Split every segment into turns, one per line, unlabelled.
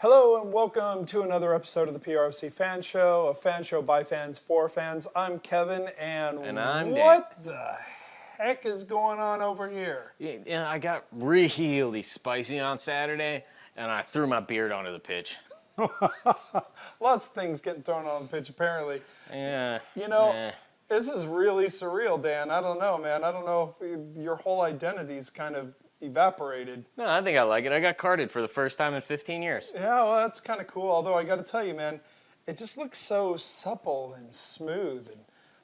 Hello and welcome to another episode of the PRFC Fan Show, a fan show by fans for fans. I'm Kevin, and
I'm
what the heck is going on over here?
Yeah, I got really spicy on Saturday, and I threw my beard onto the pitch.
Lots of things getting thrown on the pitch, apparently.
Yeah.
This is really surreal, Dan. I don't know, man. I don't know if your whole identity's kind of evaporated.
No, I think I like it. I got carded for the first time in 15 years.
Yeah, well, that's kind of cool. Although I got to tell you, man, it just looks so supple and smooth, and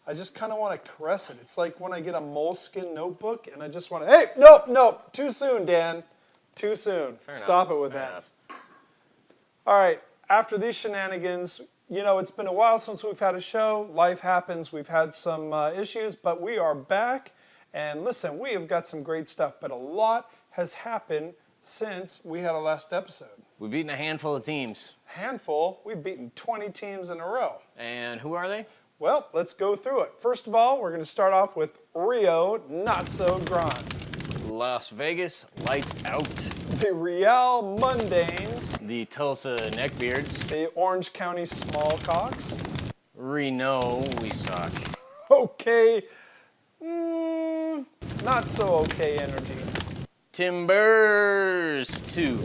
I just kind of want to caress it. It's like when I get a moleskin notebook, and I just want to, hey, nope, too soon, Dan, too soon. Stop it with that. All right, after these shenanigans, you know, it's been a while since we've had a show. Life happens. We've had some issues, but we are back. And listen, we have got some great stuff, but a lot has happened since we had our last episode.
We've beaten a handful of teams.
Handful? We've beaten 20 teams in a row.
And who are they?
Well, let's go through it. First of all, we're going to start off with Rio Not So Grande.
Las Vegas Lights Out.
The Real Mundanes.
The Tulsa Neckbeards.
The Orange County Smallcocks.
Reno, we suck.
Okay. Not so okay energy.
Timbers 2.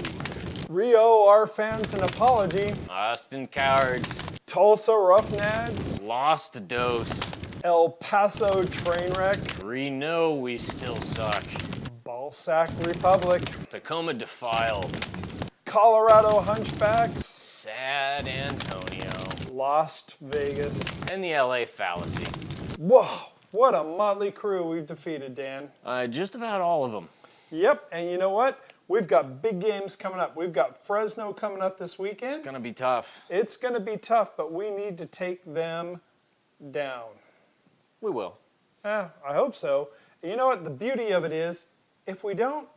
Rio, our fans, an apology.
Austin Cowards.
Tulsa Roughnecks.
Lost Dose.
El Paso Trainwreck.
Reno, we still suck.
Ballsack Republic.
Tacoma Defiled.
Colorado Hunchbacks.
Sad Antonio.
Las Vegas.
And the LA Fallacy.
Whoa, what a motley crew we've defeated, Dan.
Just about all of them.
Yep, and you know what? We've got big games coming up. We've got Fresno coming up this weekend.
It's going to be tough.
It's going to be tough, but we need to take them down.
We will.
I hope so. And you know what? The beauty of it is, if we don't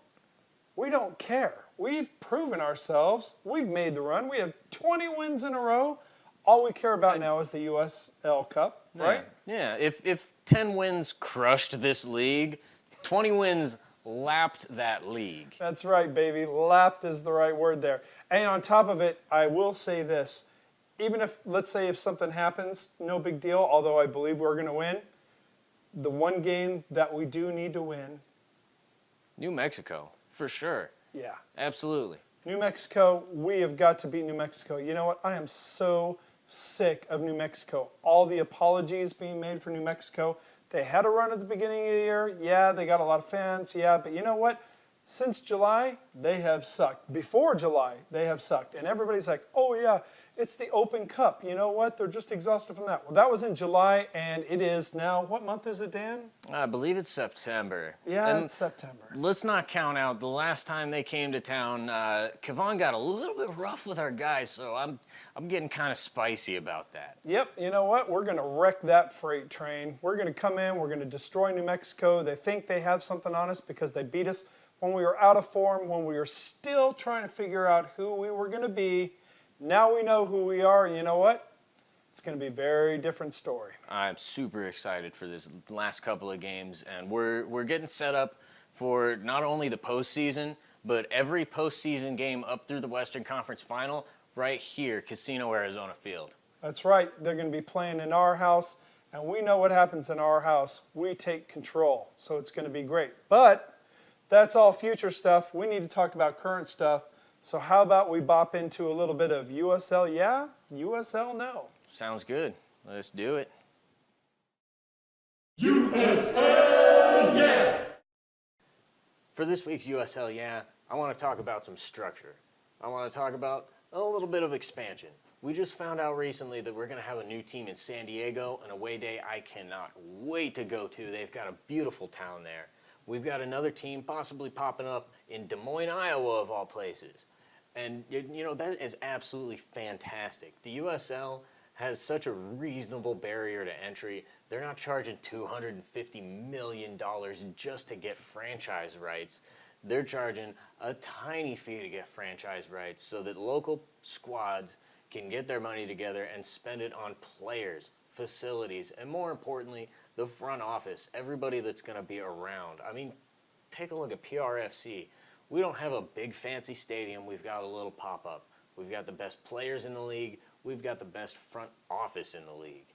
care. We've proven ourselves. We've made the run. We have 20 wins in a row. All we care about now is the USL Cup, right?
Yeah. If 10 wins crushed this league, 20 wins lapped that league.
That's right, baby. Lapped is the right word there. And on top of it, I will say this. Even if, let's say if something happens, no big deal, although I believe we're going to win. The one game that we do need to win.
New Mexico, for sure.
Yeah.
Absolutely.
New Mexico, we have got to beat New Mexico. You know what? I am so sick of New Mexico. All the apologies being made for New Mexico. They had a run at the beginning of the year. Yeah, they got a lot of fans. Yeah, but you know what? Since July, they have sucked. Before July, they have sucked. And everybody's like, oh yeah, it's the Open Cup. You know what? They're just exhausted from that. Well, that was in July, and it is now, what month is it, Dan?
I believe it's September.
Yeah, it's September.
Let's not count out the last time they came to town. Kevon got a little bit rough with our guys, so I'm getting kind of spicy about that.
Yep, you know what? We're going to wreck that freight train. We're going to come in, we're going to destroy New Mexico. They think they have something on us because they beat us when we were out of form, when we were still trying to figure out who we were going to be. Now we know who we are, and you know what? It's going to be a very different story.
I'm super excited for this last couple of games, and we're getting set up for not only the postseason, but every postseason game up through the Western Conference Final right here, Casino Arizona Field.
That's right. They're going to be playing in our house, and we know what happens in our house. We take control, so it's going to be great. But that's all future stuff. We need to talk about current stuff. So how about we bop into a little bit of USL yeah, USL no.
Sounds good. Let's do it.
USL yeah!
For this week's USL yeah, I want to talk about some structure. I want to talk about a little bit of expansion. We just found out recently that we're going to have a new team in San Diego, an away day I cannot wait to go to. They've got a beautiful town there. We've got another team possibly popping up in Des Moines, Iowa, of all places. And, you know, that is absolutely fantastic. The USL has such a reasonable barrier to entry. They're not charging $250 million just to get franchise rights. They're charging a tiny fee to get franchise rights so that local squads can get their money together and spend it on players, facilities, and more importantly, the front office, everybody that's going to be around. I mean, take a look at PRFC. We don't have a big fancy stadium. We've got a little pop-up. We've got the best players in the league. We've got the best front office in the league.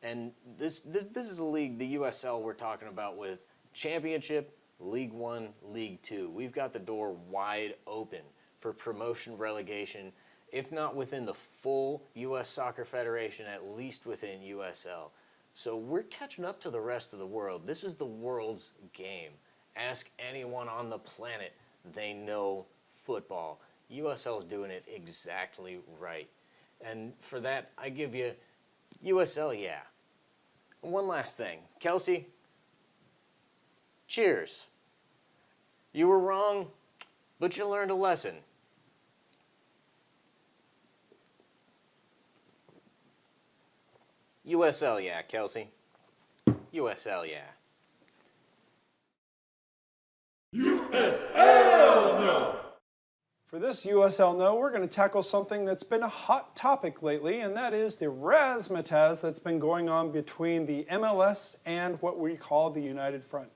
And this is a league, the USL we're talking about, with Championship, League One, League Two. We've got the door wide open for promotion, relegation, if not within the full U.S. Soccer Federation, at least within USL. So we're catching up to the rest of the world. This is the world's game. Ask anyone on the planet. They know football. USL's doing it exactly right. And for that, I give you USL, yeah. One last thing. Kelsey, cheers. You were wrong, but you learned a lesson. USL, yeah, Kelsey. USL, yeah.
USL no.
For this USL No, we're going to tackle something that's been a hot topic lately, and that is the razzmatazz that's been going on between the MLS and what we call the United Front.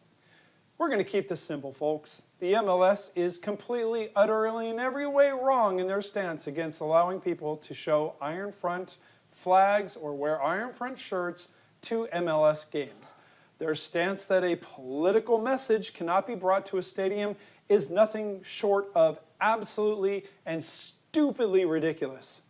We're going to keep this simple, folks. The MLS is completely, utterly, in every way wrong in their stance against allowing people to show Iron Front flags or wear Iron Front shirts to MLS games. Their stance that a political message cannot be brought to a stadium is nothing short of absolutely and stupidly ridiculous.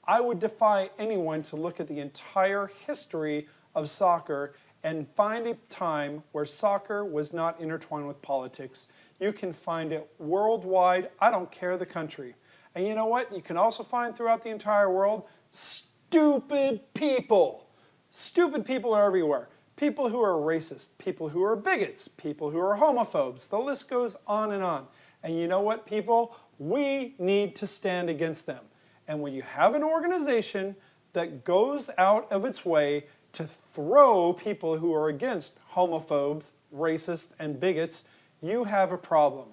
I would defy anyone to look at the entire history of soccer and find a time where soccer was not intertwined with politics. You can find it worldwide. I don't care the country. And you know what? You can also find throughout the entire world stupid people. Stupid people are everywhere. People who are racist, people who are bigots, people who are homophobes. The list goes on and on. And you know what, people? We need to stand against them. And when you have an organization that goes out of its way to throw people who are against homophobes, racists, and bigots, you have a problem.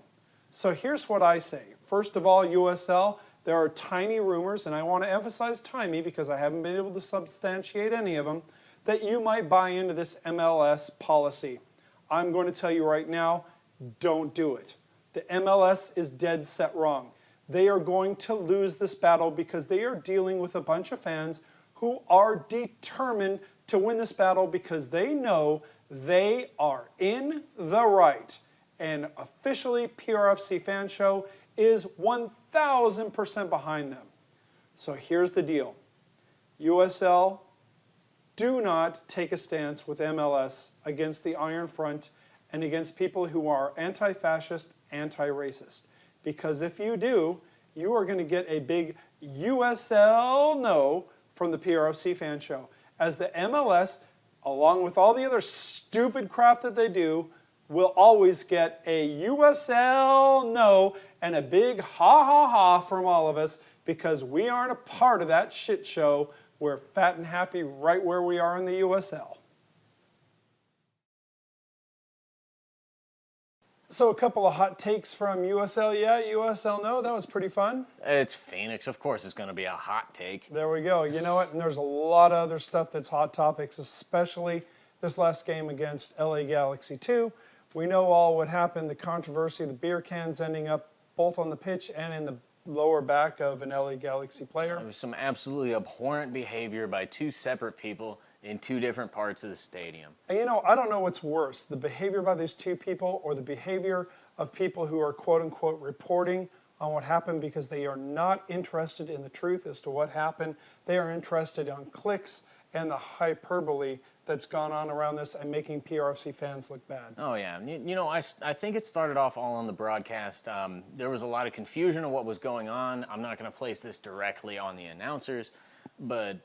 So here's what I say. First of all, USL, there are tiny rumors, and I want to emphasize tiny because I haven't been able to substantiate any of them, that you might buy into this MLS policy. I'm going to tell you right now, don't do it. The MLS is dead set wrong. They are going to lose this battle because they are dealing with a bunch of fans who are determined to win this battle because they know they are in the right. And officially, PRFC Fan Show is 1,000% behind them. So here's the deal. USL, do not take a stance with MLS against the Iron Front and against people who are anti-fascist, anti-racist. Because if you do, you are going to get a big USL no from the PRFC Fan Show. As the MLS, along with all the other stupid crap that they do, will always get a USL no and a big ha ha ha from all of us because we aren't a part of that shit show. We're fat and happy right where we are in the USL. So a couple of hot takes from USL yeah, USL no. That was pretty fun.
It's Phoenix. Of course it's going to be a hot take.
There we go. You know what? And there's a lot of other stuff that's hot topics, especially this last game against LA Galaxy 2. We know all what happened, the controversy, the beer cans ending up both on the pitch and in the lower back of an LA Galaxy player.
There was some absolutely abhorrent behavior by two separate people in two different parts of the stadium.
And you know, I don't know what's worse, the behavior by these two people or the behavior of people who are quote-unquote reporting on what happened because they are not interested in the truth as to what happened. They are interested in clicks and the hyperbole that's gone on around this and making PRFC fans look bad.
Oh, yeah. You know, I think it started off all on the broadcast. There was a lot of confusion of what was going on. I'm not going to place this directly on the announcers, but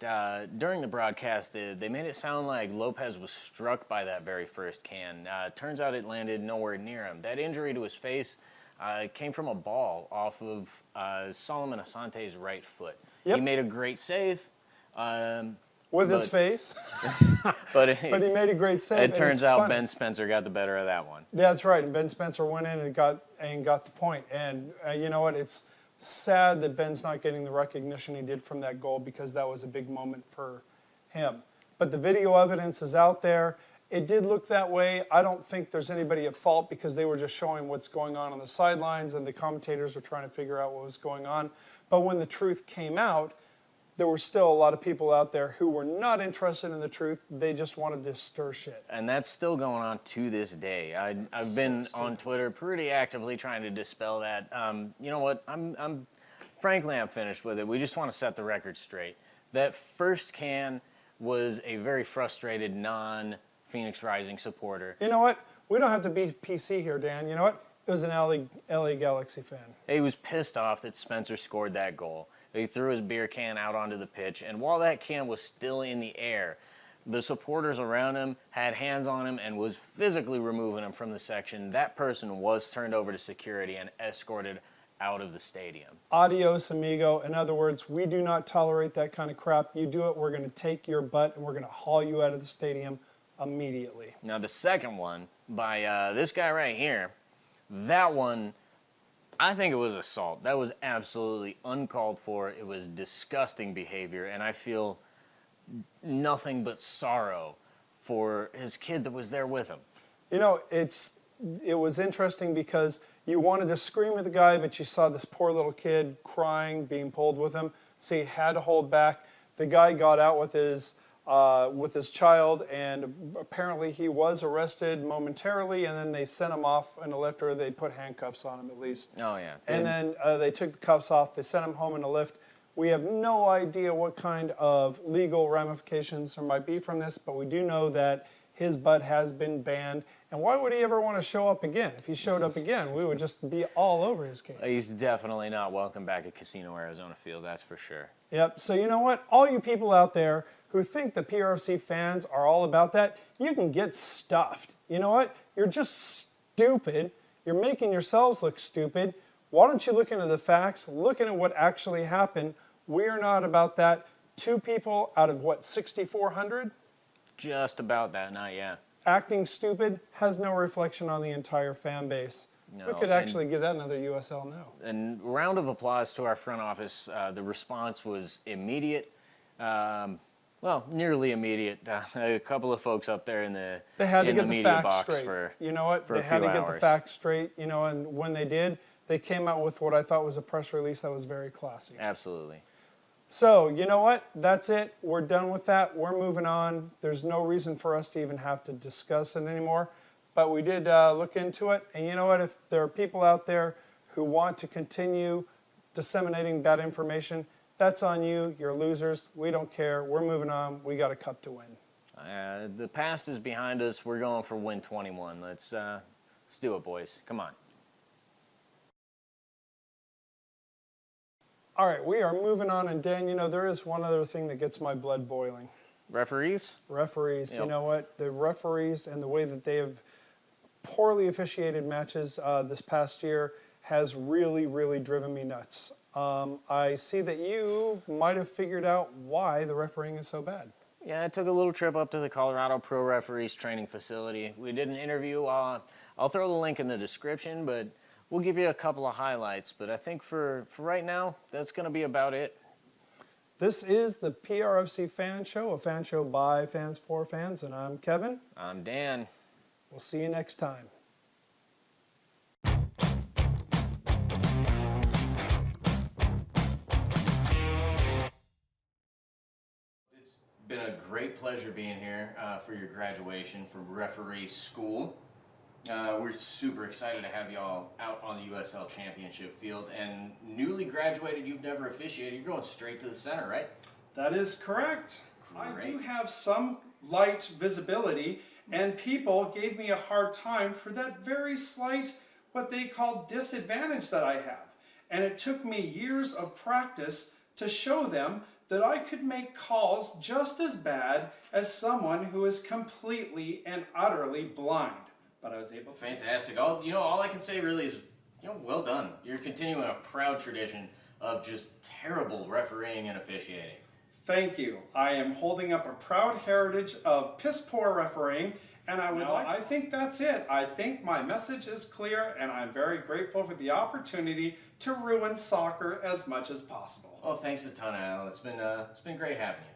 during the broadcast, they made it sound like Lopez was struck by that very first can. Turns out it landed nowhere near him. That injury to his face came from a ball off of Solomon Asante's right foot.
Yep.
He made a great save.
With his face.
But
he made a great save.
It turns out Ben Spencer got the better of that one.
Yeah, that's right. And Ben Spencer went in and got the point. And you know what? It's sad that Ben's not getting the recognition he did from that goal because that was a big moment for him. But the video evidence is out there. It did look that way. I don't think there's anybody at fault because they were just showing what's going on the sidelines and the commentators were trying to figure out what was going on. But when the truth came out, there were still a lot of people out there who were not interested in the truth. They just wanted to stir shit.
And that's still going on to this day. I've been on Twitter pretty actively trying to dispel that. You know what? Frankly, I'm finished with it. We just want to set the record straight. That first can was a very frustrated non-Phoenix Rising supporter.
You know what? We don't have to be PC here, Dan. You know what? It was an LA Galaxy fan.
He was pissed off that Spencer scored that goal. He threw his beer can out onto the pitch, and while that can was still in the air, the supporters around him had hands on him and was physically removing him from the section. That person was turned over to security and escorted out of the stadium.
Adios, amigo. In other words, we do not tolerate that kind of crap. You do it, we're going to take your butt and we're going to haul you out of the stadium immediately.
Now, the second one by this guy right here, that one, I think it was assault. That was absolutely uncalled for. It was disgusting behavior, and I feel nothing but sorrow for his kid that was there with him.
You know, it was interesting because you wanted to scream at the guy, but you saw this poor little kid crying, being pulled with him, so you had to hold back. The guy got out with his child, and apparently he was arrested momentarily, and then they sent him off in a lift, or they put handcuffs on him at least.
Oh, yeah.
And then they took the cuffs off, they sent him home in a lift. We have no idea what kind of legal ramifications there might be from this, but we do know that his butt has been banned. And why would he ever want to show up again? If he showed up again, we would just be all over his case.
He's definitely not welcome back at Casino Arizona Field, that's for sure.
Yep, so you know what? All you people out there who think the PRFC fans are all about that, you can get stuffed. You know what? You're just stupid. You're making yourselves look stupid. Why don't you look into the facts, look into what actually happened? We're not about that. 2 people out of, what, 6,400?
Just about that, not yet.
Acting stupid has no reflection on the entire fan base.
No,
we could actually give that another USL no.
And round of applause to our front office. The response was immediate. Well, nearly immediate. A couple of folks up there in the
They had to get the
media
facts
box
straight.
for
You know what?
for
They
a
had to
few
get the
hours.
facts straight, you know, and when they did, they came out with what I thought was a press release that was very classy.
Absolutely.
So, you know what? That's it. We're done with that. We're moving on. There's no reason for us to even have to discuss it anymore. But we did look into it. And you know what? If there are people out there who want to continue disseminating bad information, that's on you. You're losers. We don't care. We're moving on. We got a cup to win.
The past is behind us. We're going for win 21. Let's do it, boys. Come on.
All right, we are moving on. And Dan, you know, there is one other thing that gets my blood boiling.
Referees?
Referees.
Yep.
You know what? The referees and the way that they have poorly officiated matches this past year has really, really driven me nuts. I see that you might have figured out why the refereeing is so bad.
Yeah, I took a little trip up to the Colorado Pro Referees Training Facility. We did an interview. I'll throw the link in the description, but we'll give you a couple of highlights. But I think for right now, that's going to be about it.
This is the PRFC Fan Show, a fan show by fans for fans, and I'm Kevin.
I'm Dan.
We'll see you next time.
It's been a great pleasure being here for your graduation from referee school. We're super excited to have y'all out on the USL Championship field. And newly graduated, you've never officiated. You're going straight to the center, right?
That is correct. I
Great.
do have some light visibility, and people gave me a hard time for that very slight, what they call disadvantage that I have. And it took me years of practice to show them that I could make calls just as bad as someone who is completely and utterly blind. But I was able to.
Fantastic. All I can say really is, well done. You're continuing a proud tradition of just terrible refereeing and officiating.
Thank you. I am holding up a proud heritage of piss-poor refereeing, and I think that's it. I think my message is clear, and I'm very grateful for the opportunity to ruin soccer as much as possible.
Well, thanks a ton, Al. It's been great having you.